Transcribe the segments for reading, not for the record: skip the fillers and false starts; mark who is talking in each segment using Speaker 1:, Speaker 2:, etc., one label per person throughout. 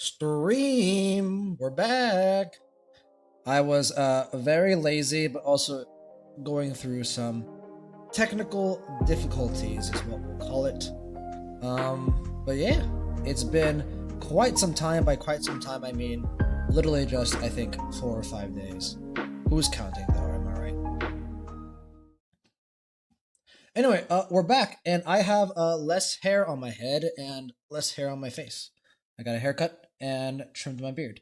Speaker 1: Stream, we're back. I was very lazy, but also going through some technical difficulties, is what we'll call it. But yeah, it's been quite some time. By quite some time, I mean literally just I think 4 or 5 days. Who's counting though? Am I right? Anyway, we're back, and I have less hair on my head and less hair on my face. I got a haircut and trimmed my beard.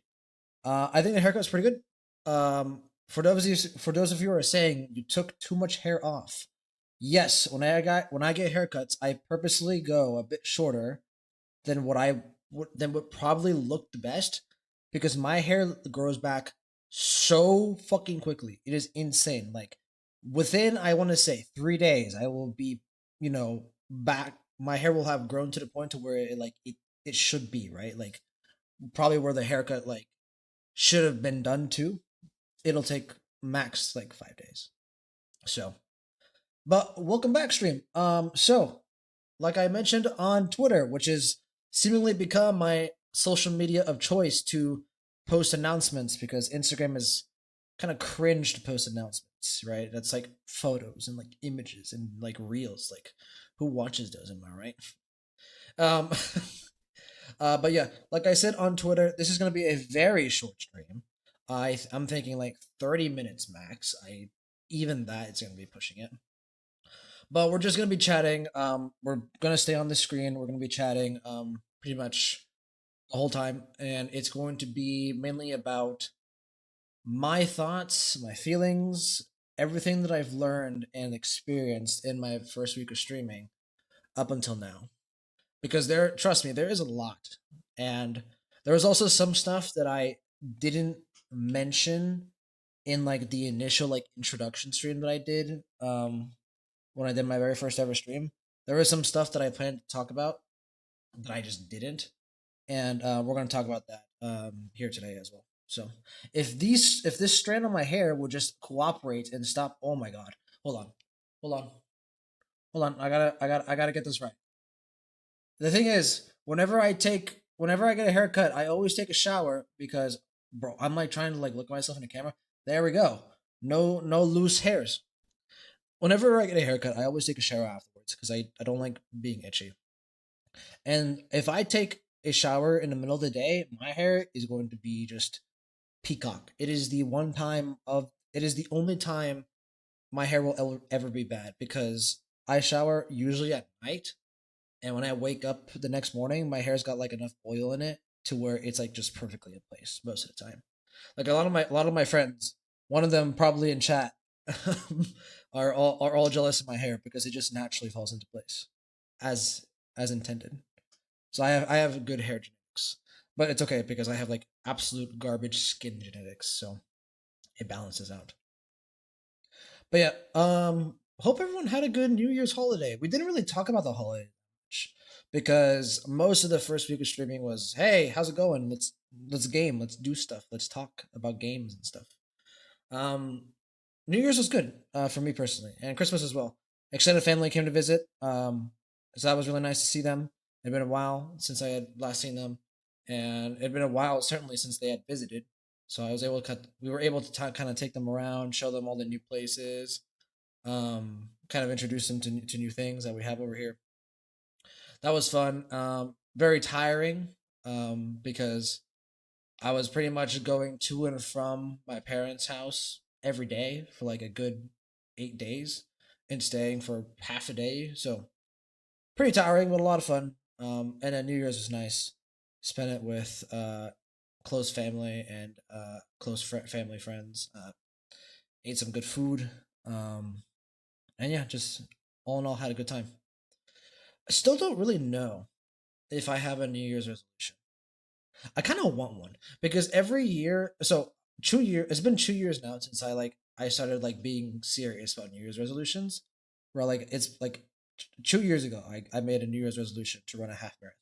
Speaker 1: I think the haircut's pretty good. For those of you who are saying you took too much hair off, yes. When I get haircuts, I purposely go a bit shorter than what probably looked the best because my hair grows back so fucking quickly. It is insane. Like within, I want to say 3 days, I will be, back. My hair will have grown to the point to where it should be right. Like probably where the haircut should have been done to. It'll take max like 5 days. So, but welcome back, stream. Like I mentioned on Twitter, which is seemingly become my social media of choice to post announcements because Instagram is kind of cringe to post announcements, right? That's like photos and like images and like reels. Like, who watches those? Am I right? Um, but yeah, like I said on Twitter, this is gonna be a very short stream. I'm thinking like 30 minutes max. I even that it's gonna be pushing it. But we're just gonna be chatting. We're gonna stay on the screen. We're gonna be chatting pretty much the whole time, and it's going to be mainly about my thoughts, my feelings, everything that I've learned and experienced in my first week of streaming up until now. Because trust me, there is a lot, and there was also some stuff that I didn't mention in like the initial like introduction stream that I did when I did my very first ever stream. There was some stuff that I planned to talk about that I just didn't, and we're gonna talk about that here today as well. So if this strand on my hair would just cooperate and stop, oh my god, hold on, hold on, hold on, I gotta get this right. The thing is, whenever I get a haircut, I always take a shower because bro, I'm like trying to like look at myself in the camera. There we go. No loose hairs. Whenever I get a haircut, I always take a shower afterwards because I don't like being itchy. And if I take a shower in the middle of the day, my hair is going to be just peacock. It is the only time my hair will ever be bad because I shower usually at night, and when I wake up the next morning, my hair's got like enough oil in it to where it's like just perfectly in place most of the time. Like a lot of my friends, one of them probably in chat, are all jealous of my hair because it just naturally falls into place, as as intended. So I have good hair genetics, but it's okay because I have like absolute garbage skin genetics, so it balances out. But yeah, hope everyone had a good New Year's holiday. We didn't really talk about the holiday much because most of the first week of streaming was, "Hey, how's it going? Let's game, let's do stuff, let's talk about games and stuff." Um, New Year's was good for me personally, and Christmas as well. Extended family came to visit, so that was really nice to see them. It'd been a while since I had last seen them, and it'd been a while certainly since they had visited. So I was able to we were able to kind of take them around, show them all the new places, kind of introduce them to new things that we have over here. That was fun. Very tiring, because I was pretty much going to and from my parents' house every day for like a good 8 days and staying for half a day. So pretty tiring, but a lot of fun. And then New Year's was nice. Spent it with close family and close family friends. Ate some good food. And yeah, just all in all, had a good time. I still don't really know if I have a New Year's resolution. I kind of want one because every year, so 2 years, it's been 2 years now since I started like being serious about New Year's resolutions. Where like it's like 2 years ago, I made a New Year's resolution to run a half marathon.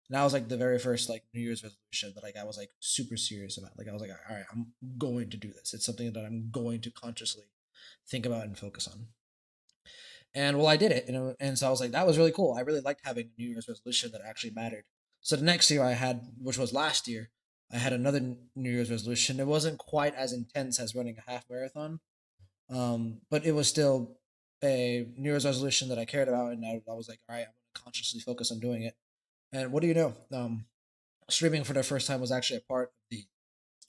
Speaker 1: And that was like the very first like New Year's resolution that like I was like super serious about. Like I was like, all right, I'm going to do this. It's something that I'm going to consciously think about and focus on. And well, I did it, and so I was like, that was really cool. I really liked having a New Year's resolution that actually mattered. So the next year I had, which was last year, I had another New Year's resolution. It wasn't quite as intense as running a half marathon, but it was still a New Year's resolution that I cared about, and I was like, all right, I'm gonna consciously focus on doing it. And what do you know? Streaming for the first time was actually a part of the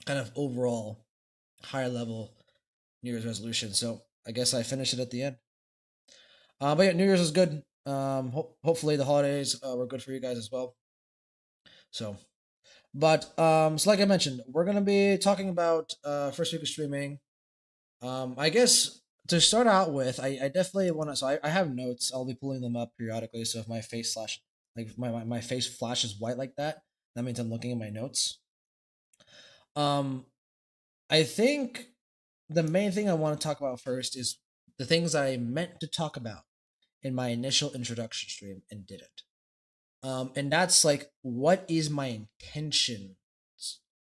Speaker 1: kind of overall higher level New Year's resolution. So I guess I finished it at the end. But yeah, New Year's was good. Hopefully the holidays were good for you guys as well. So, so like I mentioned, we're gonna be talking about first week of streaming. I guess to start out with, I definitely want to. So I have notes. I'll be pulling them up periodically. So if my face slash like my face flashes white like that, that means I'm looking at my notes. Um, I think the main thing I want to talk about first is the things I meant to talk about in my initial introduction stream and didn't. And that's like, what is my intention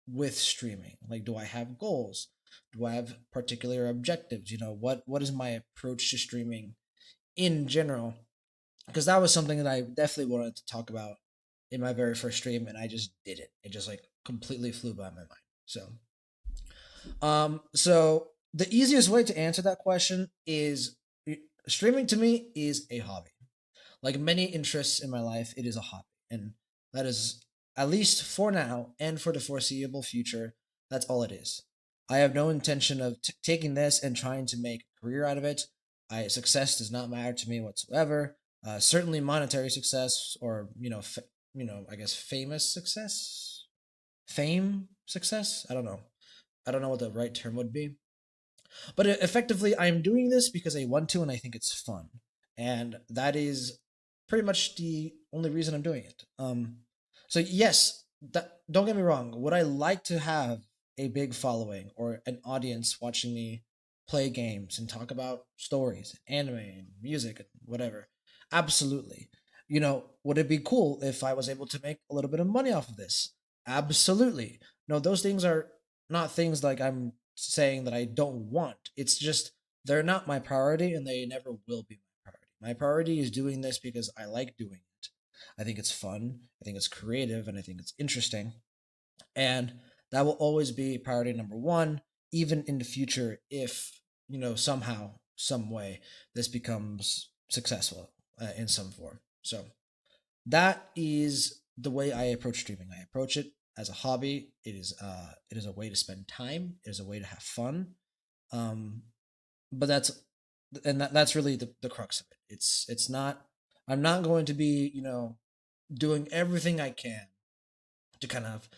Speaker 1: with streaming? Like, do I have goals? Do I have particular objectives? What is my approach to streaming in general? Because that was something that I definitely wanted to talk about in my very first stream, and I just did it. It just like completely flew by my mind. So the easiest way to answer that question is streaming to me is a hobby. Like many interests in my life, it is a hobby. And that is, at least for now and for the foreseeable future, that's all it is. I have no intention of taking this and trying to make a career out of it. Success does not matter to me whatsoever. Certainly monetary success, or I guess famous success, fame success. I don't know. I don't know what the right term would be. But effectively, I'm doing this because I want to and I think it's fun. And that is pretty much the only reason I'm doing it. So yes, don't get me wrong. Would I like to have a big following or an audience watching me play games and talk about stories, anime, and music, and whatever? Absolutely. Would it be cool if I was able to make a little bit of money off of this? Absolutely. No, those things are not things like I'm saying that I don't want. It's just they're not my priority and they never will be my priority. My priority is doing this because I like doing it. I think it's fun, I think it's creative, and I think it's interesting. And that will always be priority number one, even in the future, if, somehow, some way, this becomes successful in some form. So that is the way I approach streaming. I approach it as a hobby. It is a way to spend time. It is a way to have fun. Um, but that's really the crux of it. It's not. I'm not going to be doing everything I can to kind of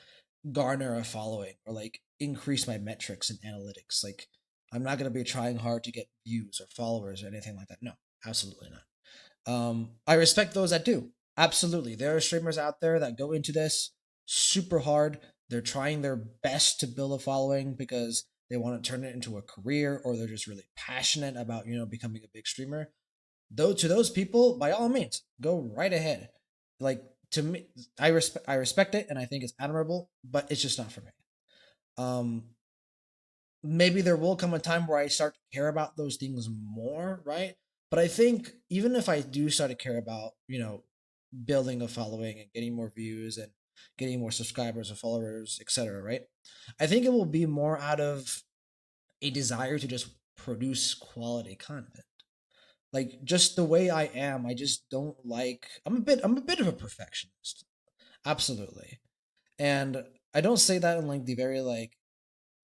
Speaker 1: garner a following or like increase my metrics and analytics. Like I'm not going to be trying hard to get views or followers or anything like that. No, absolutely not. I respect those that do. Absolutely. There are streamers out there that go into this super hard. They're trying their best to build a following because they want to turn it into a career, or they're just really passionate about, becoming a big streamer. Though to those people, by all means, go right ahead. Like to me, I respect it and I think it's admirable, but it's just not for me. Um Maybe there will come a time where I start to care about those things more, right? But I think even if I do start to care about, building a following and getting more views and getting more subscribers or followers, etc., right? I think it will be more out of a desire to just produce quality content. Like just the way I am, I just don't like I'm a bit of a perfectionist. Absolutely. And I don't say that in like the very like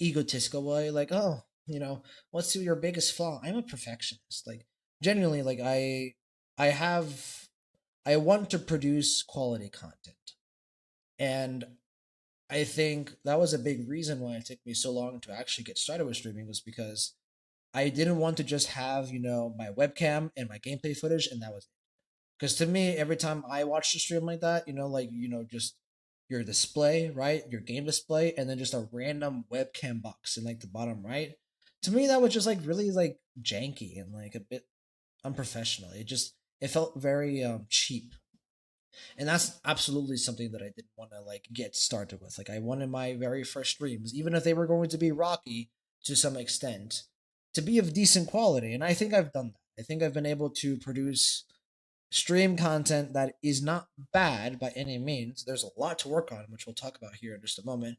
Speaker 1: egotistical way, like, oh, what's your biggest flaw? I'm a perfectionist. Like, genuinely, like, I want to produce quality content. And I think that was a big reason why it took me so long to actually get started with streaming, was because I didn't want to just have, my webcam and my gameplay footage and that was it. Because to me, every time I watch a stream like that, just your display, right? Your game display, and then just a random webcam box in like the bottom right. To me, that was just like really like janky and like a bit unprofessional. It felt very cheap, and that's absolutely something that I didn't want to like get started with. Like I wanted my very first streams, even if they were going to be rocky to some extent, to be of decent quality, and I think I've done that. I think I've been able to produce stream content that is not bad by any means. There's a lot to work on, which we'll talk about here in just a moment,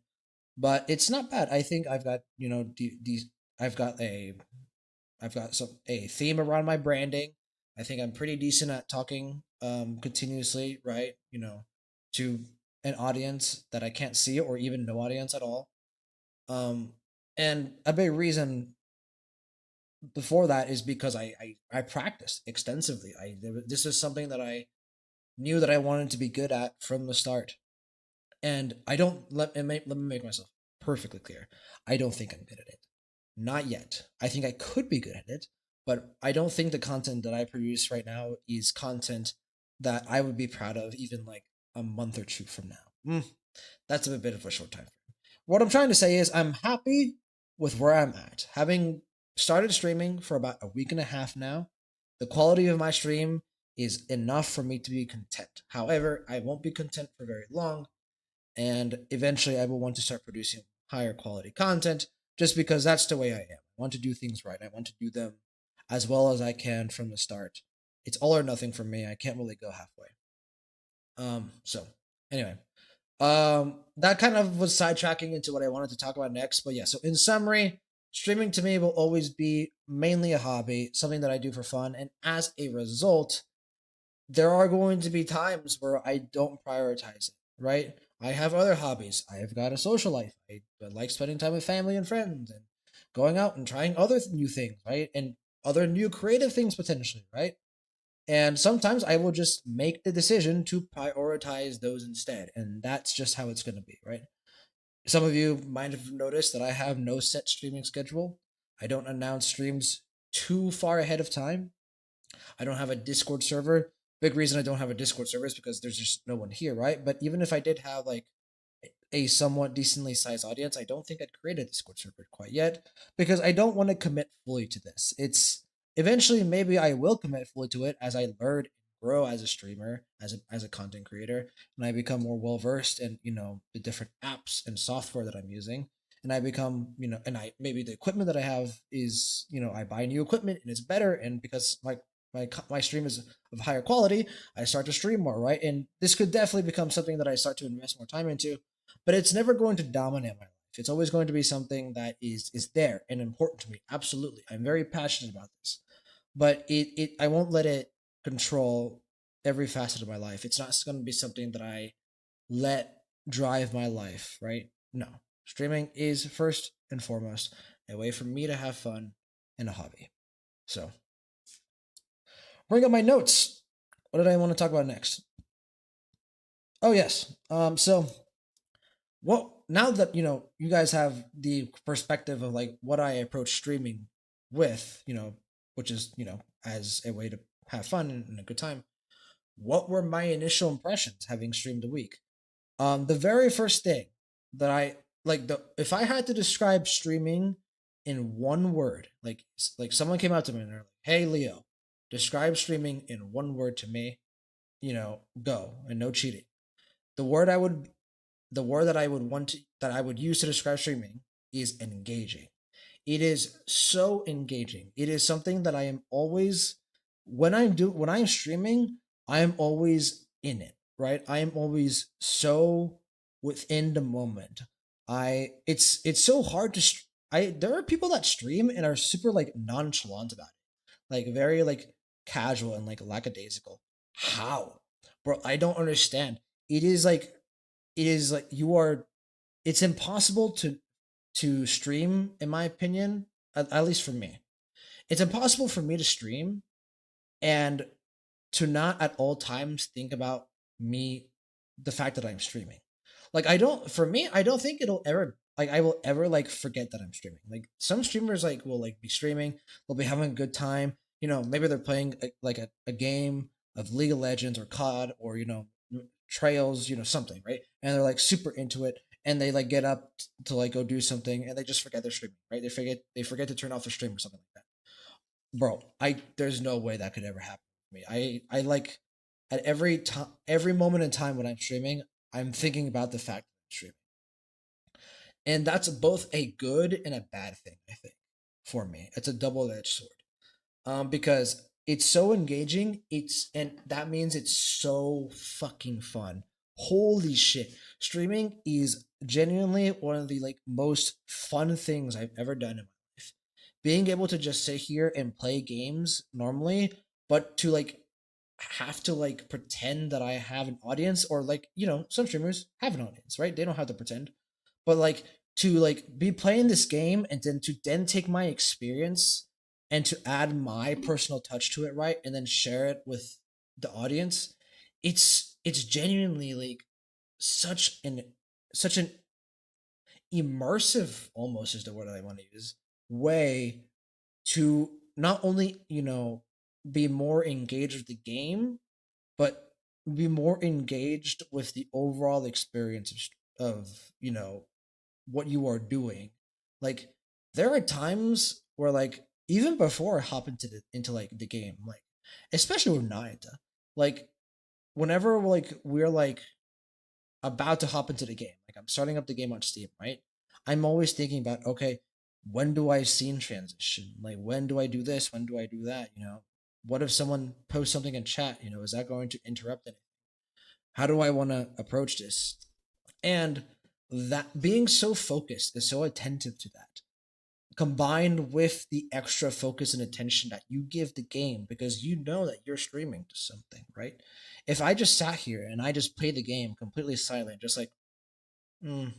Speaker 1: but it's not bad. I think I've got, these, I've got a, I've got some a theme around my branding. I think I'm pretty decent at talking continuously, right? To an audience that I can't see or even no audience at all. Um and a big reason before that is because I practiced extensively. This is something that I knew that I wanted to be good at from the start. And I don't let me make myself perfectly clear. I don't think I'm good at it. Not yet. I think I could be good at it, but I don't think the content that I produce right now is content that I would be proud of even like a month or two from now. That's a bit of a short time frame. What I'm trying to say is I'm happy with where I'm at. Having started streaming for about a week and a half now, the quality of my stream is enough for me to be content. However, I won't be content for very long, and eventually I will want to start producing higher quality content just because that's the way I am. I want to do things right. I want to do them as well as I can from the start. It's all or nothing for me. I can't really go halfway. So anyway, that kind of was sidetracking into what I wanted to talk about next. But yeah, so in summary, streaming to me will always be mainly a hobby, something that I do for fun, and as a result, there are going to be times where I don't prioritize it, right? I have other hobbies. I have got a social life. I like spending time with family and friends and going out and trying other new things, right? And other new creative things potentially, right? And sometimes I will just make the decision to prioritize those instead. And that's just how it's going to be, right? Some of you might have noticed that I have no set streaming schedule. I don't announce streams too far ahead of time. I don't have a Discord server. Big reason I don't have a Discord server is because there's just no one here, right? But even if I did have like a somewhat decently sized audience, I don't think I'd create a Discord server quite yet because I don't want to commit fully to this. It's eventually maybe I will commit fully to it as I learn and grow as a streamer, as a content creator, and I become more well versed in the different apps and software that I'm using. And I become, and I maybe the equipment that I have is, I buy new equipment and it's better. And because my stream is of higher quality, I start to stream more, right? And this could definitely become something that I start to invest more time into, but it's never going to dominate my life. It's always going to be something that is there and important to me. Absolutely, I'm very passionate about this, but it I won't let it control every facet of my life. It's not going to be something that I let drive my life, right? No, streaming is first and foremost a way for me to have fun and a hobby. So bring up my notes. What did I want to talk about next? Oh yes. So what now that you guys have the perspective of like what I approach streaming with, which is, as a way to have fun and a good time. What were my initial impressions having streamed a week? The very first thing that I like the if I had to describe streaming in one word, like someone came out to me and they're like, "Hey Leo, describe streaming in one word to me." Go and no cheating. The word I would the word that I would want to that I would use to describe streaming is engaging. It is so engaging. It is something that I am always when I'm streaming, I am always in it, right? I am always so within the moment. It's so hard to I there are people that stream and are super like nonchalant about it. Like very like casual and like lackadaisical. How? Bro, I don't understand. It is like you are it's impossible to stream in my opinion, at least for me. It's impossible for me to stream and to not at all times think about me the fact that I'm streaming. Like I don't think it'll ever like I will ever like forget that I'm streaming. Like some streamers like will like be streaming, they'll be having a good time. Maybe they're playing a game of League of Legends or COD or Trails, something, right? And they're like super into it and they like get up to like go do something and they just forget they're streaming, right? They forget to turn off the stream or something like that. Bro, I there's no way that could ever happen to me. I like at every moment in time when I'm streaming, I'm thinking about the fact that I'm streaming. And that's both a good and a bad thing, I think, for me. It's a double-edged sword. Because It's so engaging. And that means it's so fucking fun. Holy shit. Streaming is genuinely one of the like most fun things I've ever done in my life. Being able to just sit here and play games normally, but to like have to like pretend that I have an audience, or like, some streamers have an audience, right? They don't have to pretend. But like to like be playing this game and then take my experience and to add my personal touch to it, right? And then share it with the audience. It's genuinely like such an such an immersive, almost is the word I want to use, way to not only, be more engaged with the game, but be more engaged with the overall experience of what you are doing. Like there are times where like even before I hop into like the game, like especially with Nayata, like whenever like we're like about to hop into the game, like I'm starting up the game on Steam, right? I'm always thinking about, okay, when do I scene transition? Like when do I do this? When do I do that? What if someone posts something in chat? Is that going to interrupt anything? How do I want to approach this? And that being so focused is so attentive to that, combined with the extra focus and attention that you give the game because you know that you're streaming to something, right? If I just sat here and I just played the game completely silent, just like, mm,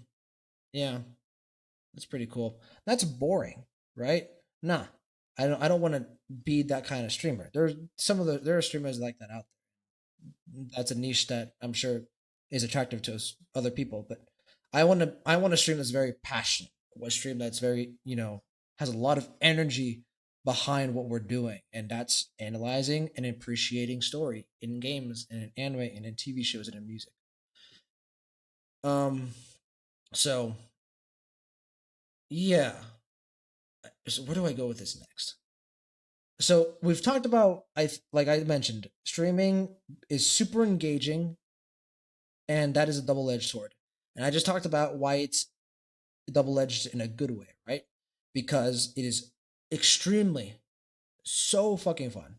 Speaker 1: yeah, that's pretty cool. That's boring, right? Nah, I don't want to be that kind of streamer. There are streamers like that out there. That's a niche that I'm sure is attractive to other people, but I want to stream that's very passionate. A stream that's very, has a lot of energy behind what we're doing, and that's analyzing and appreciating story in games and in anime and in TV shows and in music. Um so yeah. So where do I go with this next? So we've talked about, like I mentioned, streaming is super engaging, and that is a double-edged sword. And I just talked about why it's double-edged in a good way, right? Because it is extremely so fucking fun.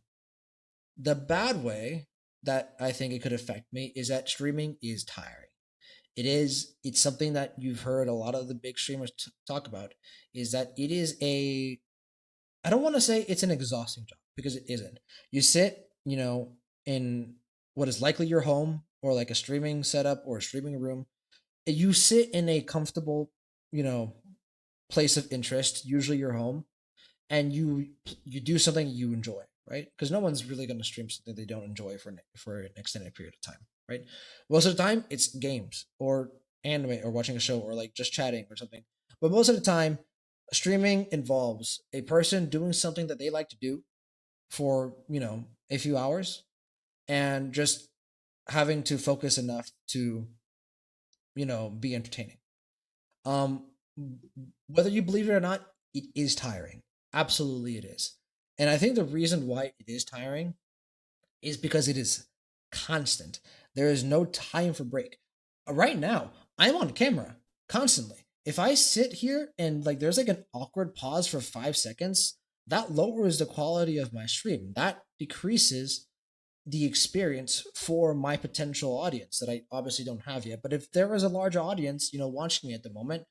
Speaker 1: The bad way that I think it could affect me is that streaming is tiring. It's something that you've heard a lot of the big streamers talk about, is that it is a, I don't want to say it's an exhausting job because it isn't. You sit, in what is likely your home or like a streaming setup or a streaming room. You sit in a comfortable, you know, place of interest, usually your home, and you do something you enjoy, right? Because no one's really going to stream something they don't enjoy for an extended period of time, right? Most of the time, it's games or anime or watching a show or like just chatting or something. But most of the time, streaming involves a person doing something that they like to do for a few hours, and just having to focus enough to be entertaining. Um, whether you believe it or not, it is tiring. Absolutely, it is. And I think the reason why it is tiring is because it is constant. There is no time for break. Right now, I'm on camera constantly. If I sit here and like there's like an awkward pause for 5 seconds, that lowers the quality of my stream. That decreases the experience for my potential audience that I obviously don't have yet. But if there was a large audience, watching me at the moment,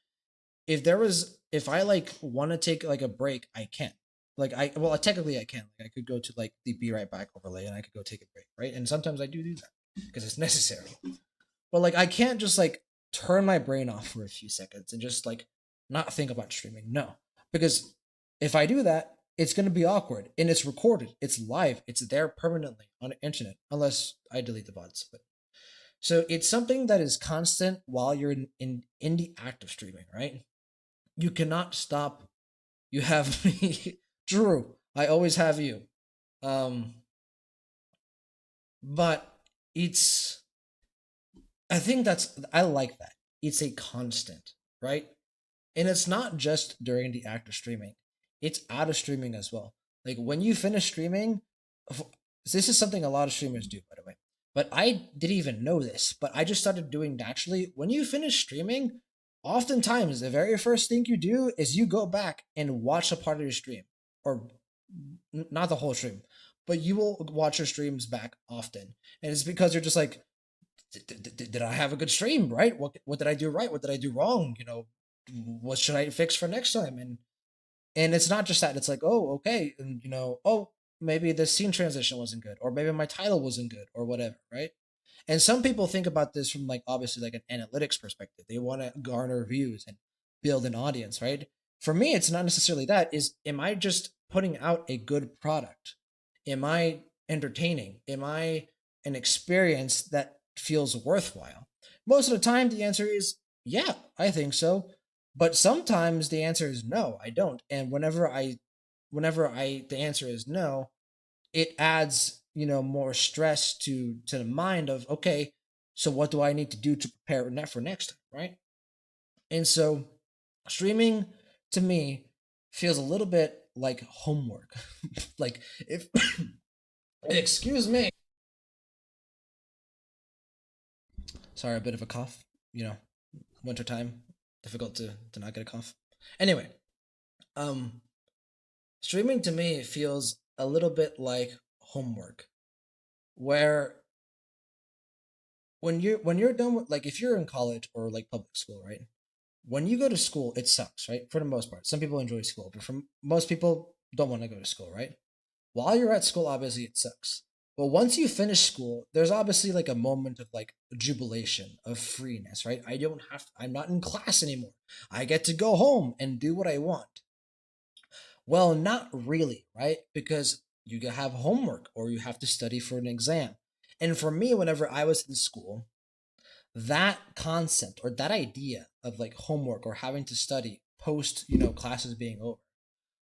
Speaker 1: if I like want to take like a break, I can. Like technically I can. Like I could go to like the be right back overlay and I could go take a break, right? And sometimes I do that because it's necessary. But like I can't just like turn my brain off for a few seconds and just like not think about streaming. No. Because if I do that, it's going to be awkward, and it's recorded, it's live, it's there permanently on the internet unless I delete the VODs. But so it's something that is constant while you're in the act of streaming, right? You cannot stop. You have me, Drew. I always have you. Um, but it's. I think I like that. It's a constant, right? And it's not just during the act of streaming; it's out of streaming as well. Like when you finish streaming, this is something a lot of streamers do, by the way. But I didn't even know this, but I just started doing naturally. When you finish streaming, oftentimes the very first thing you do is you go back and watch a part of your stream, or not the whole stream, but you will watch your streams back often, and it's because you're just like, did I have a good stream? Right? What did I do right? What did I do wrong? What should I fix for next time? And it's not just that. It's like, oh, okay, and oh, maybe the scene transition wasn't good, or maybe my title wasn't good, or whatever, right? And some people think about this from like obviously like an analytics perspective. They want to garner views and build an audience, right? For me, it's not necessarily that. Is am I just putting out a good product? Am I entertaining? Am I an experience that feels worthwhile? Most of the time, the answer is yeah, I think so. But sometimes the answer is no, I don't. And the answer is no, it adds more stress to the mind of, okay, so what do I need to do to prepare for next time, right? And so streaming to me feels a little bit like homework. Like if excuse me, sorry, a bit of a cough, wintertime, difficult to not get a cough. Anyway, um streaming to me feels a little bit like homework, where when you're done with, like, if you're in college or like public school, right? When you go to school, it sucks, right? For the most part, some people enjoy school, but for most people, don't want to go to school, right? While you're at school, obviously it sucks. But once you finish school, there's obviously like a moment of like jubilation, of freeness, right? I'm not in class anymore. I get to go home and do what I want. Well, not really, right? Because you have homework or you have to study for an exam. And for me, whenever I was in school, that concept or that idea of like homework or having to study post, classes being over,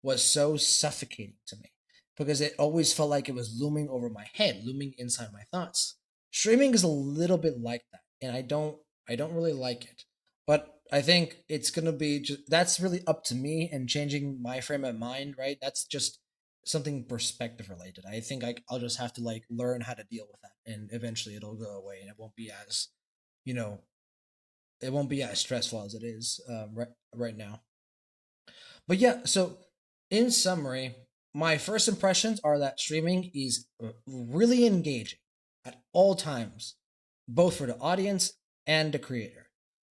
Speaker 1: was so suffocating to me because it always felt like it was looming over my head, looming inside my thoughts. Streaming is a little bit like that, and I don't really like it. But I think it's gonna be that's really up to me and changing my frame of mind, right? That's just something perspective related. I think I'll just have to like learn how to deal with that, and eventually it'll go away, and you know, it won't be as stressful as it is right now. But yeah, so in summary, my first impressions are that streaming is really engaging at all times, both for the audience and the creator.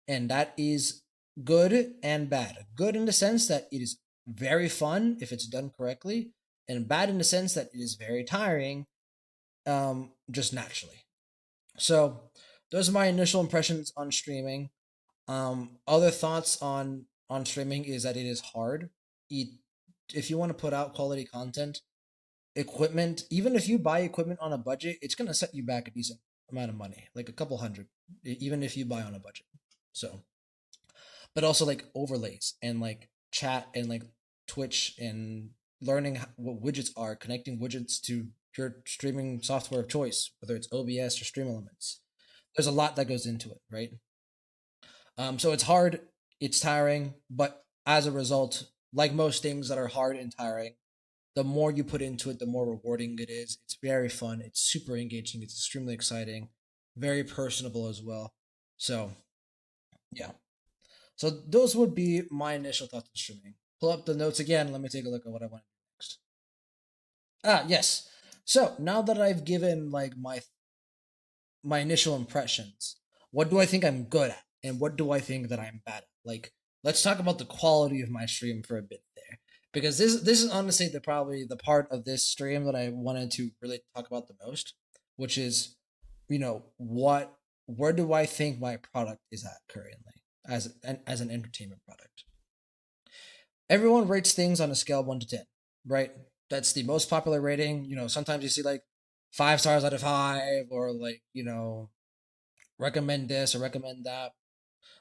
Speaker 1: And that is good and bad. Good in the sense that it is very fun if it's done correctly, and bad in the sense that it is very tiring, just naturally. So, those are my initial impressions on streaming. Other thoughts on streaming is that it is hard. It, if you want to put out quality content, equipment, even if you buy equipment on a budget, it's gonna set you back a decent amount of money, like a couple hundred, even if you buy on a budget. So, but also like overlays and like chat and like Twitch and learning what widgets are, connecting widgets to your streaming software of choice, whether it's OBS or Stream Elements. There's a lot that goes into it, right? So it's hard, it's tiring, but as a result, like most things that are hard and tiring, the more you put into it, the more rewarding it is. It's very fun. It's super engaging. It's extremely exciting, very personable as well. So yeah. So those would be my initial thoughts on streaming. Pull up the notes again. Let me take a look at what I want to do next. Ah, yes. So now that I've given like my initial impressions, what do I think I'm good at, and what do I think that I'm bad at? Like, let's talk about the quality of my stream for a bit there, because this is honestly probably the part of this stream that I wanted to really talk about the most, which is, where do I think my product is at currently as an entertainment product? Everyone rates things on a scale of 1 to 10, right? That's the most popular rating. Sometimes you see like 5 stars out of five, or like, recommend this or recommend that.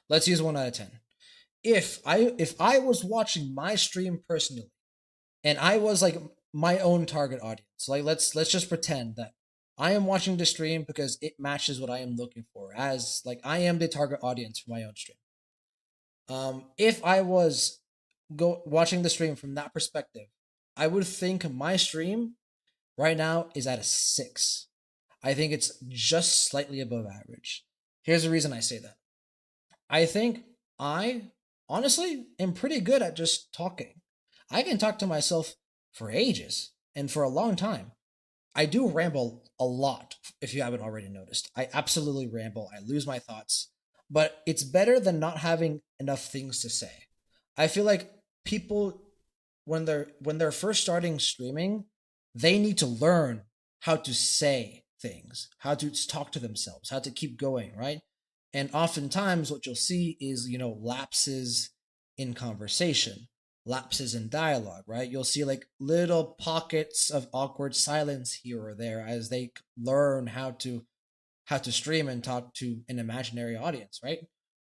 Speaker 1: Let's use 1 out of 10. If I was watching my stream personally, and I was like my own target audience, like let's just pretend that I am watching the stream because it matches what I am looking for, as like I am the target audience for my own stream. If I was go watching the stream from that perspective, I would think my stream right now is at a 6. I think it's just slightly above average. Here's the reason I say that. I think I honestly am pretty good at just talking. I can talk to myself for ages and for a long time. I do ramble a lot, if you haven't already noticed. I absolutely ramble. I lose my thoughts. But it's better than not having enough things to say. I feel like people when they're first starting streaming, they need to learn how to say things, how to talk to themselves, how to keep going, right? And oftentimes what you'll see is, lapses in conversation, lapses in dialogue, right? You'll see like little pockets of awkward silence here or there as they learn how to stream and talk to an imaginary audience, right?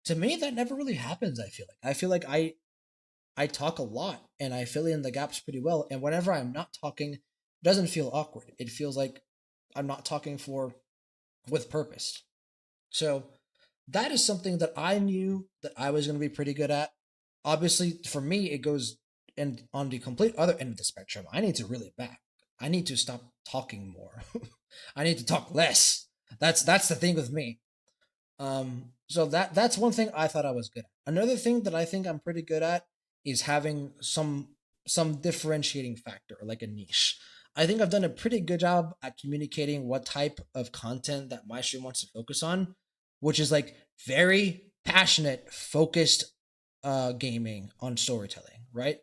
Speaker 1: To me, that never really happens. I feel like I talk a lot and I fill in the gaps pretty well. And whenever I'm not talking, it doesn't feel awkward. It feels like I'm not talking for with purpose. So that is something that I knew that I was going to be pretty good at. Obviously, for me, it goes and on the complete other end of the spectrum. I need to reel it back. I need to stop talking more. I need to talk less. That's the thing with me. So that's one thing I thought I was good at. Another thing that I think I'm pretty good at is having some differentiating factor, like a niche. I think I've done a pretty good job at communicating what type of content that my stream wants to focus on, which is like very passionate, focused gaming on storytelling, right?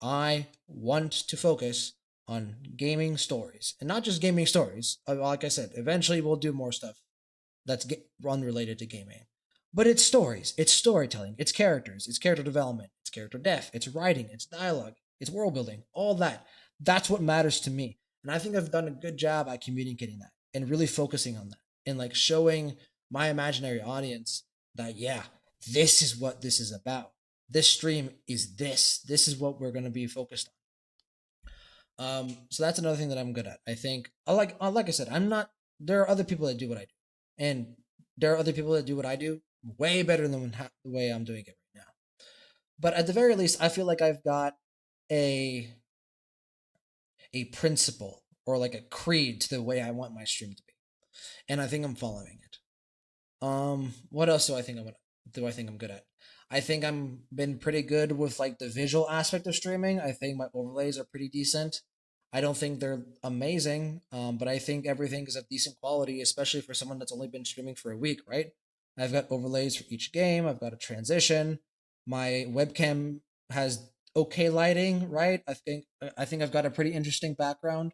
Speaker 1: I want to focus on gaming stories and not just gaming stories. Like I said, eventually we'll do more stuff that's unrelated to gaming. But it's stories, it's storytelling, it's characters, it's character development, it's character depth, it's writing, it's dialogue, it's world building, all that. That's what matters to me. And I think I've done a good job at communicating that and really focusing on that and like showing my imaginary audience that, yeah, this is what this is about. This stream is this. This is what we're going to be focused on. So that's another thing that I'm good at. I think, like I said, I'm not. There are other people that do what I do, and there are other people that do what I do way better than the way I'm doing it right now. But at the very least, I feel like I've got a a principle or like a creed to the way I want my stream to be, and I think I'm following it. What else do I think I'm good at? I think I'm been pretty good with like the visual aspect of streaming. I think my overlays are pretty decent. I don't think they're amazing, but I think everything is of decent quality, especially for someone that's only been streaming for a week, right? I've got overlays for each game. I've got a transition. My webcam has okay lighting, right? I think I've got a pretty interesting background.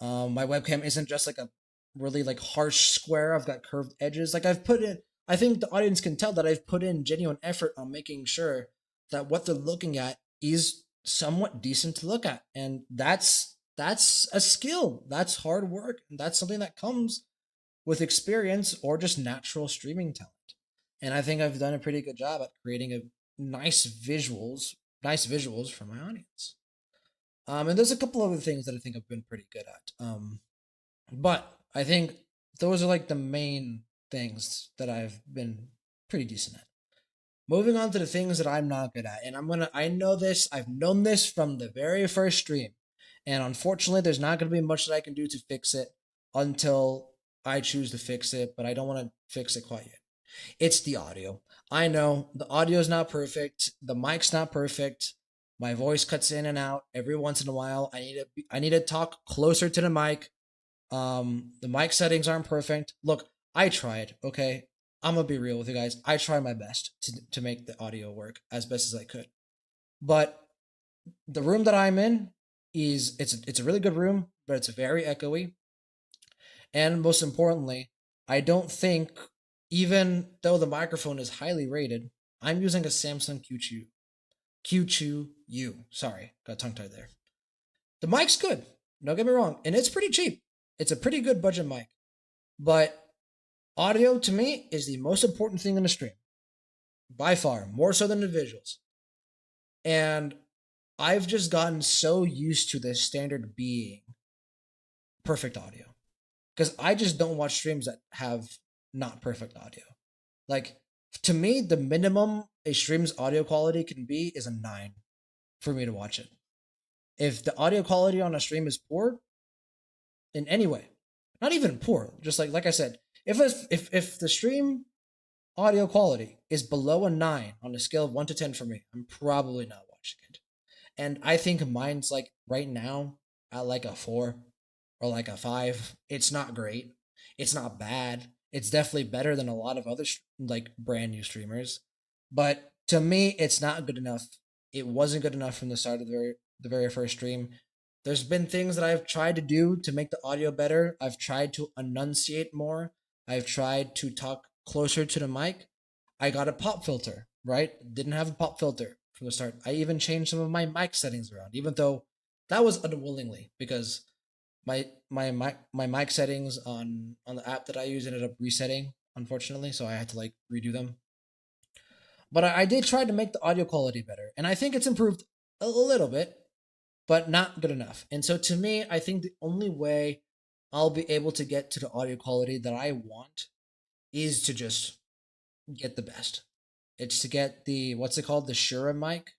Speaker 1: My webcam isn't just like a really like harsh square. I've got curved edges. Like I've put in. I think the audience can tell that I've put in genuine effort on making sure that what they're looking at is somewhat decent to look at, and that's a skill. That's hard work. And that's something that comes with experience or just natural streaming talent. And I think I've done a pretty good job at creating a nice visuals for my audience. And there's a couple other things that I think I've been pretty good at. But I think those are like the main things that I've been pretty decent at. Moving on to the things that I'm not good at. And I know this, I've known this from the very first stream. And unfortunately, there's not going to be much that I can do to fix it until I choose to fix it, but I don't want to fix it quite yet. It's the audio. I know the audio is not perfect, the mic's not perfect. My voice cuts in and out every once in a while. I need to talk closer to the mic. The mic settings aren't perfect. Look, I tried, okay? I'm gonna be real with you guys. I tried my best to make the audio work as best as I could. But the room that I'm in it's a really good room, but it's very echoey. And most importantly, I don't think, even though the microphone is highly rated, I'm using a Samsung Q2U. Sorry, got tongue tied there. The mic's good. Don't get me wrong, and it's pretty cheap. It's a pretty good budget mic. But audio to me is the most important thing in a stream, by far, more so than the visuals. And I've just gotten so used to the standard being perfect audio because I just don't watch streams that have not perfect audio. Like, to me, the minimum a stream's audio quality can be is a 9 for me to watch it. If the audio quality on a stream is poor in any way, not even poor, just like I said, if the stream audio quality is below a 9 on a scale of 1 to 10 for me, I'm probably not watching it. And I think mine's like right now at like a 4. or like a 5. It's not great. It's not bad. It's definitely better than a lot of other like brand new streamers. But to me, it's not good enough. It wasn't good enough from the start of the very first stream. There's been things that I've tried to do to make the audio better. I've tried to enunciate more. I've tried to talk closer to the mic. I got a pop filter, right? Didn't have a pop filter from the start. I even changed some of my mic settings around, even though that was unwillingly because my mic settings on the app that I use ended up resetting, unfortunately, so I had to like redo them. But I did try to make the audio quality better, and I think it's improved a little bit, but not good enough. And so to me, I think the only way I'll be able to get to the audio quality that I want is to just get the best. It's to get the what's it called? The Shure mic,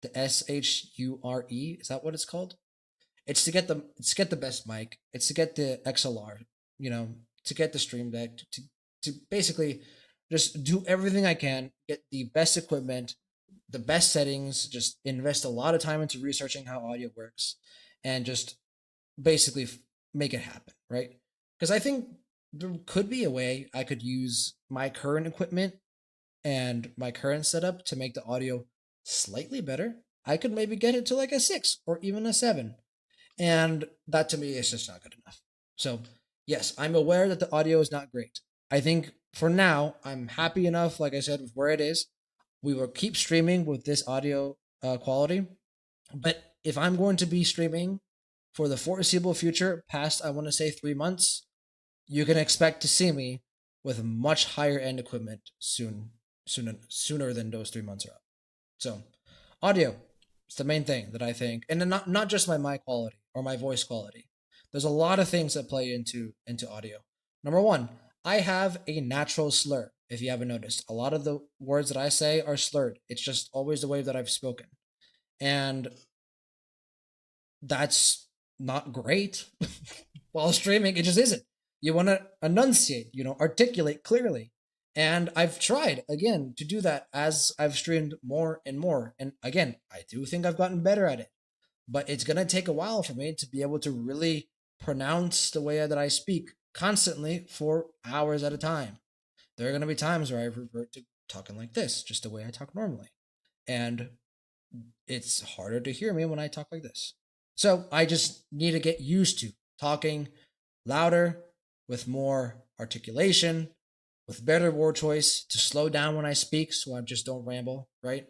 Speaker 1: the Shure. Is that what it's called? It's to get the best mic. It's to get the XLR, you know, to get the Stream Deck, to basically just do everything I can, get the best equipment, the best settings, just invest a lot of time into researching how audio works, and just basically make it happen, right? Because I think there could be a way I could use my current equipment and my current setup to make the audio slightly better. I could maybe get it to like a 6 or even a 7. And that to me is just not good enough. So, yes, I'm aware that the audio is not great. I think for now, I'm happy enough, like I said, with where it is. We will keep streaming with this audio quality. But if I'm going to be streaming for the foreseeable future, past, I want to say 3 months, you can expect to see me with much higher end equipment sooner than those 3 months are up. So, audio is the main thing that I think, and then not just my mic quality or my voice quality. There's a lot of things that play into audio. Number one, I have a natural slur. If you haven't noticed, a lot of the words that I say are slurred. It's just always the way that I've spoken, and that's not great. While streaming, it just isn't. You want to enunciate, articulate clearly. And I've tried again to do that as I've streamed more and more. And again, I do think I've gotten better at it. But it's going to take a while for me to be able to really pronounce the way that I speak constantly for hours at a time. There are going to be times where I revert to talking like this, just the way I talk normally. And it's harder to hear me when I talk like this. So I just need to get used to talking louder, with more articulation, with better word choice, to slow down when I speak so I just don't ramble, right?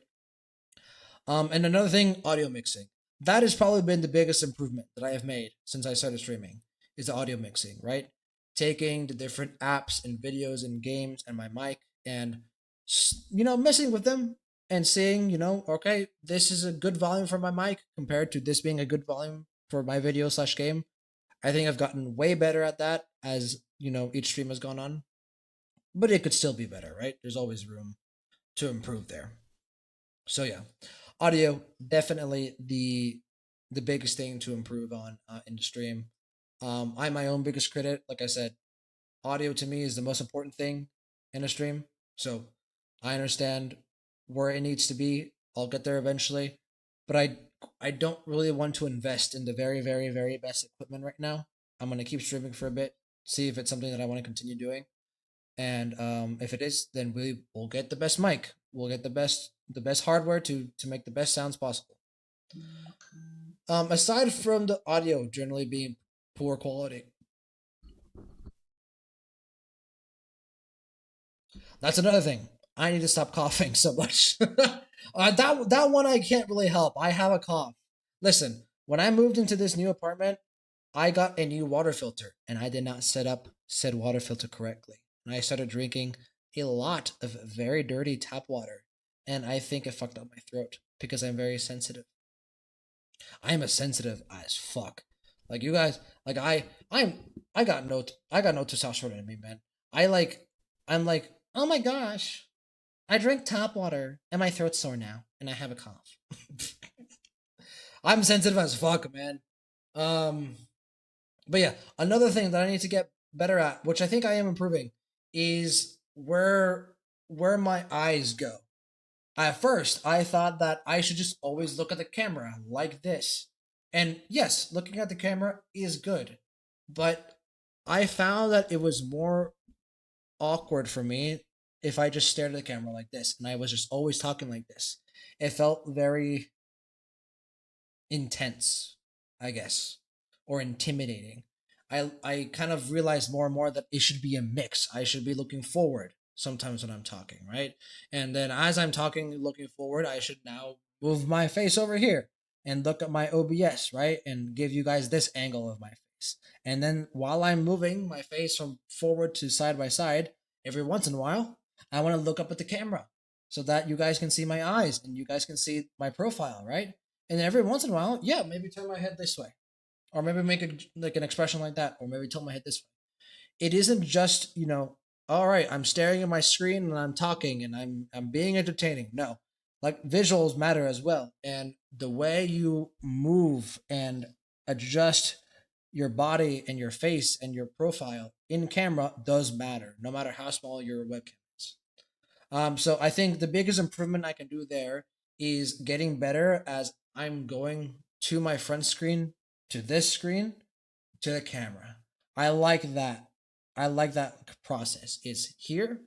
Speaker 1: And another thing, audio mixing. That has probably been the biggest improvement that I have made since I started streaming, is the audio mixing, right? Taking the different apps and videos and games and my mic and, messing with them and seeing, okay, this is a good volume for my mic compared to this being a good volume for my video slash game. I think I've gotten way better at that as, each stream has gone on. But it could still be better, right? There's always room to improve there. So yeah, audio definitely the biggest thing to improve on in the stream. I'm my own biggest critic. Like I said, audio to me is the most important thing in a stream. So I understand where it needs to be. I'll get there eventually, but I don't really want to invest in the very very very best equipment right now. I'm gonna keep streaming for a bit, see if it's something that I want to continue doing, and if it is, then we'll get the best mic. We'll get the best hardware to make the best sounds possible. Aside from the audio generally being poor quality, that's another thing. I need to stop coughing so much. That one I can't really help. I have a cough. Listen, when I moved into this new apartment, I got a new water filter, and I did not set up said water filter correctly. And I started drinking a lot of very dirty tap water, and I think it fucked up my throat because I'm very sensitive. I'm a sensitive as fuck. Like you guys, like I got no testosterone in me, man. I like, I'm like, oh my gosh, I drink tap water and my throat's sore now, and I have a cough. I'm sensitive as fuck, man. Um, but yeah, another thing that I need to get better at, which I think I am improving, is where my eyes go. At first, I thought that I should just always look at the camera like this. And yes, looking at the camera is good. But I found that it was more awkward for me if I just stared at the camera like this and I was just always talking like this. It felt very intense, I guess, or intimidating. I kind of realized more and more that it should be a mix. I should be looking forward sometimes when I'm talking, right? And then as I'm talking, looking forward, I should now move my face over here and look at my OBS, right? And give you guys this angle of my face. And then while I'm moving my face from forward to side by side, every once in a while, I want to look up at the camera so that you guys can see my eyes and you guys can see my profile, right? And then every once in a while, yeah, maybe turn my head this way, or maybe make a, like an expression like that, or maybe tilt my head this way. It isn't just all right, I'm staring at my screen and I'm talking and I'm being entertaining. No, like visuals matter as well, and the way you move and adjust your body and your face and your profile in camera does matter, no matter how small your webcam is. So I think the biggest improvement I can do there is getting better as I'm going to my front screen, to this screen, to the camera. I like that. I like that process. It's here,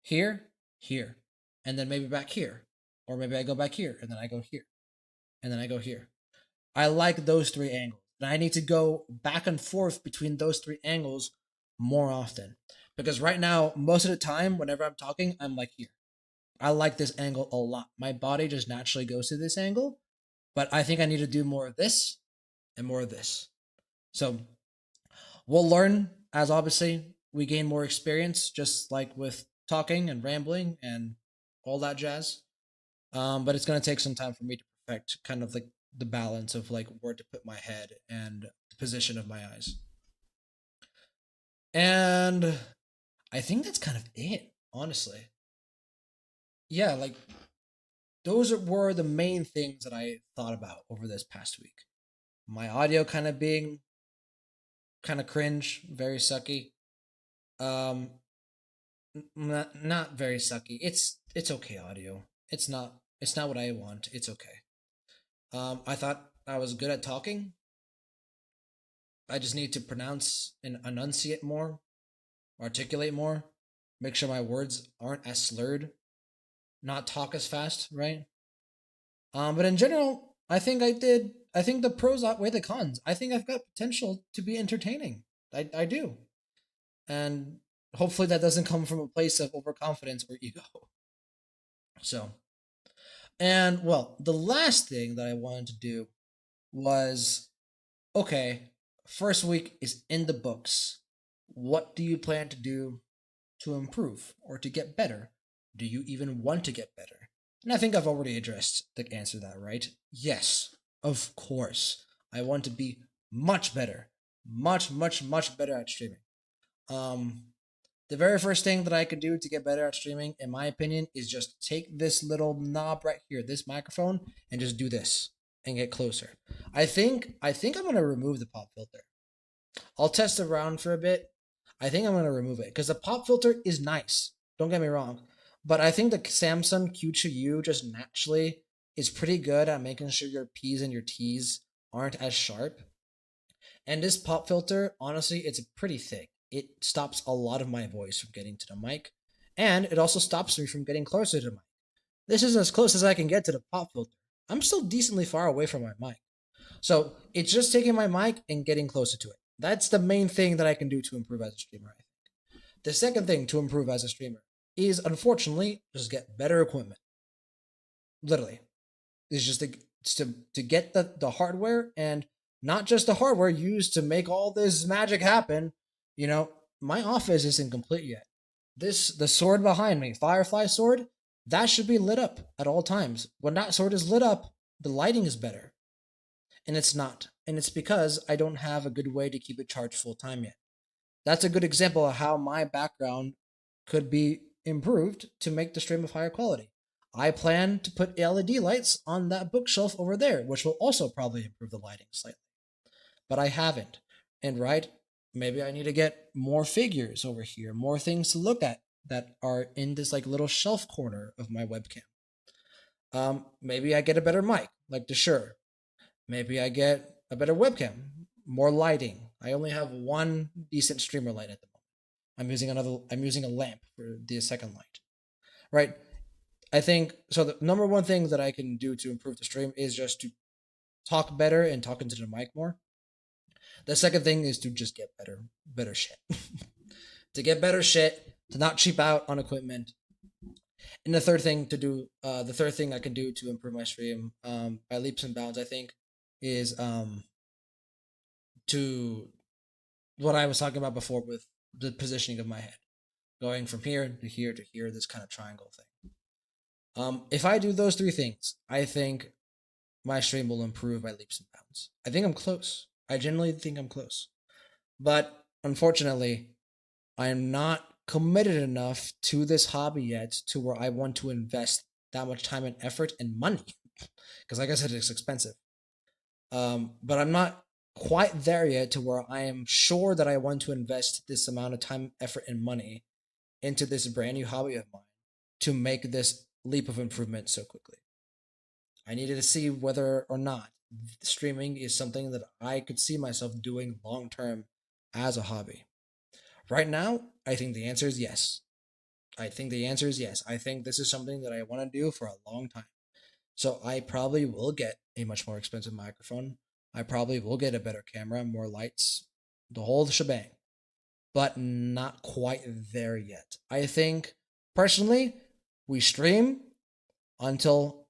Speaker 1: here, here, and then maybe back here. Or maybe I go back here, and then I go here, and then I go here. I like those three angles. And I need to go back and forth between those three angles more often. Because right now, most of the time, whenever I'm talking, I'm like here. I like this angle a lot. My body just naturally goes to this angle, but I think I need to do more of this and more of this. So we'll learn as obviously we gain more experience, just like with talking and rambling and all that jazz. But it's gonna take some time for me to perfect kind of like the balance of like where to put my head and the position of my eyes. And I think that's kind of it, honestly. Yeah, like were the main things that I thought about over this past week. My audio kind of being kind of cringe, very sucky. Um, not very sucky. It's okay audio. It's not what I want. It's okay. I thought I was good at talking. I just need to pronounce and enunciate more, articulate more, make sure my words aren't as slurred, not talk as fast, right? But in general, I think I did. I think the pros outweigh the cons. I think I've got potential to be entertaining. I do, and hopefully that doesn't come from a place of overconfidence or ego. So, and well, the last thing that I wanted to do was okay. First week is in the books. What do you plan to do to improve or to get better? Do you even want to get better? And I think I've already addressed the answer to that, right? Yes, of course. I want to be much better. Much, much, much better at streaming. Um, the very first thing that I could do to get better at streaming, in my opinion, is just take this little knob right here, this microphone, and just do this and get closer. I think I'm gonna remove the pop filter. I'll test around for a bit. I think I'm gonna remove it because the pop filter is nice. Don't get me wrong, but I think the Samsung Q2U just naturally is pretty good at making sure your P's and your T's aren't as sharp. And this pop filter, honestly, it's pretty thick. It stops a lot of my voice from getting to the mic, and it also stops me from getting closer to the mic. This is as close as I can get to the pop filter. I'm still decently far away from my mic. So it's just taking my mic and getting closer to it. That's the main thing that I can do to improve as a streamer, I think. The second thing to improve as a streamer is, unfortunately, just get better equipment. Literally. It's just to get the hardware, and not just the hardware used to make all this magic happen. My office isn't complete yet. The sword behind me, Firefly sword, that should be lit up at all times. When that sword is lit up, the lighting is better. And it's not. And it's because I don't have a good way to keep it charged full time yet. That's a good example of how my background could be improved to make the stream of higher quality. I plan to put LED lights on that bookshelf over there, which will also probably improve the lighting slightly. But I haven't. And right, maybe I need to get more figures over here, more things to look at that are in this like little shelf corner of my webcam. Maybe I get a better mic, like the Shure. Maybe I get a better webcam, more lighting, I only have one decent streamer light at the moment. I'm using a lamp for the second light. Right? I think so. The number one thing that I can do to improve the stream is just to talk better and talk into the mic more. The second thing is to just get better shit. To get better shit, to not cheap out on equipment. And the third thing I can do to improve my stream, by leaps and bounds, I think, is to what I was talking about before with the positioning of my head, going from here to here to here, this kind of triangle thing. If I do those three things, I think my stream will improve by leaps and bounds. I think I'm close. I genuinely think I'm close. But unfortunately, I am not committed enough to this hobby yet to where I want to invest that much time and effort and money. Because, like I said, it's expensive. But I'm not quite there yet to where I am sure that I want to invest this amount of time, effort, and money into this brand new hobby of mine to make this leap of improvement so quickly. I needed to see whether or not streaming is something that I could see myself doing long term as a hobby. Right now, I think the answer is yes. I think the answer is yes. I think this is something that I want to do for a long time. So I probably will get a much more expensive microphone. I probably will get a better camera, more lights, the whole shebang, but not quite there yet. I think personally, we stream until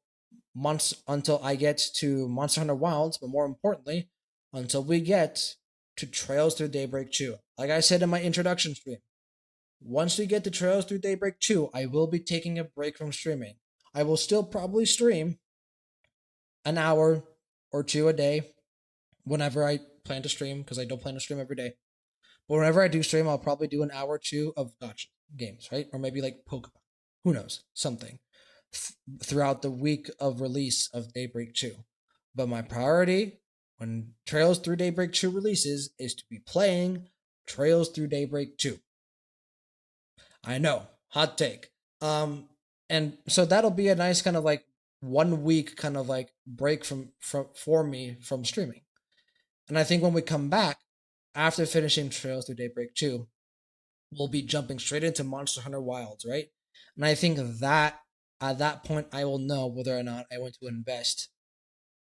Speaker 1: until I get to Monster Hunter Wilds, but more importantly, until we get to Trails Through Daybreak 2. Like I said in my introduction stream, once we get to Trails Through Daybreak 2, I will be taking a break from streaming. I will still probably stream an hour or two a day whenever I plan to stream, because I don't plan to stream every day. But whenever I do stream, I'll probably do an hour or two of gotcha games, right? Or maybe like Pokemon. Who knows? Something. Throughout the week of release of Daybreak 2. But my priority when Trails Through Daybreak 2 releases is to be playing Trails Through Daybreak 2. I know, hot take. And so that'll be a nice kind of like 1 week kind of like break from for me from streaming. And I think when we come back after finishing Trails Through Daybreak 2, we'll be jumping straight into Monster Hunter Wilds, right? And I think that at that point I will know whether or not I want to invest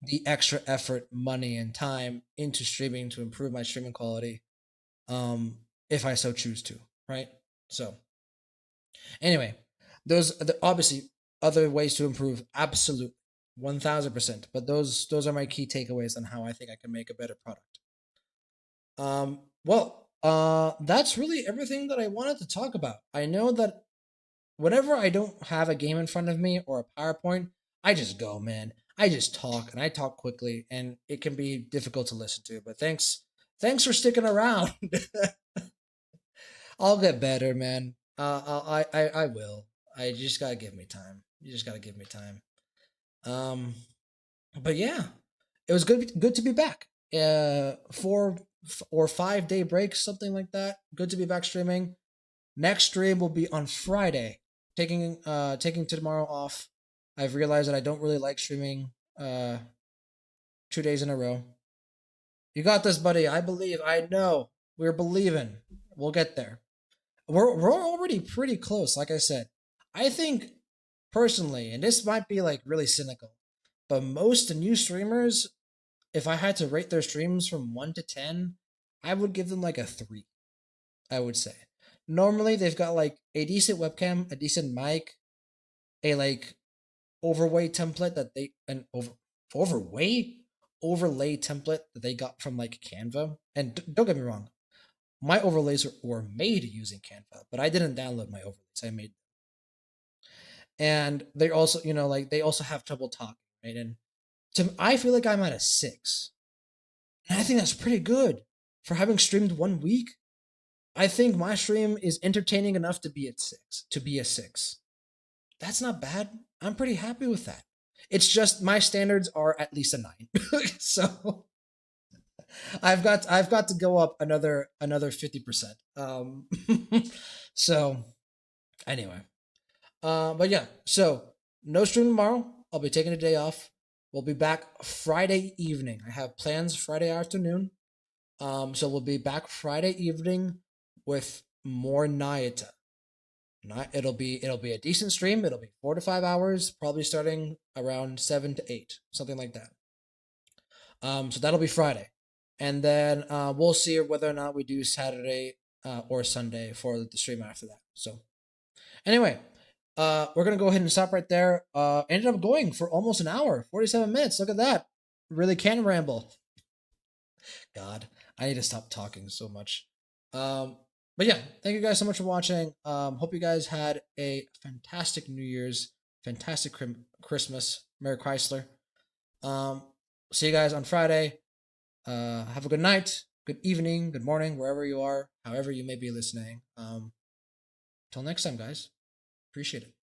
Speaker 1: the extra effort, money, and time into streaming to improve my streaming quality, if I so choose to, right? So anyway, those are obviously other ways to improve, absolute 1000%. But those are my key takeaways on how I think I can make a better product. That's really everything that I wanted to talk about. I know that whenever I don't have a game in front of me or a PowerPoint, I just go, man. I just talk and I talk quickly, and it can be difficult to listen to. But thanks for sticking around. I'll get better, man. I will. I just gotta give me time. You just gotta give me time. Um, but yeah, it was good to be back. 4 or 5 day break, something like that. Good to be back streaming. Next stream will be on Friday. Taking tomorrow off. I've realized that I don't really like streaming 2 days in a row. You got this, buddy. I believe. I know. We're believing. We'll get there. We're already pretty close. Like I said, I think personally, and this might be like really cynical, but most new streamers, if I had to rate their streams from 1 to 10, I would give them like a 3. I would say. Normally, they've got like a decent webcam, a decent mic, a like overweight template that they an overweight overlay template that they got from like Canva. And don't get me wrong, my overlays were made using Canva, but I didn't download my overlays. I made them. And they also, like they also have trouble talking, right? And I feel like I'm at a 6. And I think that's pretty good for having streamed 1 week. I think my stream is entertaining enough to be at 6, to be a 6. That's not bad. I'm pretty happy with that. It's just my standards are at least a 9. So I've got to go up another 50%. So anyway. But yeah, so no stream tomorrow. I'll be taking a day off. We'll be back Friday evening. I have plans Friday afternoon. So we'll be back Friday evening with more Nayata. It'll be a decent stream. It'll be 4 to 5 hours, probably starting around 7 to 8, something like that. So that'll be Friday, and then we'll see whether or not we do Saturday or Sunday for the stream after that. So anyway, we're gonna go ahead and stop right there. Ended up going for almost an hour, 47 minutes. Look at that. Really can ramble. God, I need to stop talking so much. But yeah, thank you guys so much for watching. Hope you guys had a fantastic New Year's, fantastic Christmas. Merry Chrysler. Um, See you guys on Friday. Have a good night, good evening, good morning, wherever you are, however you may be listening. Till next time, guys. Appreciate it.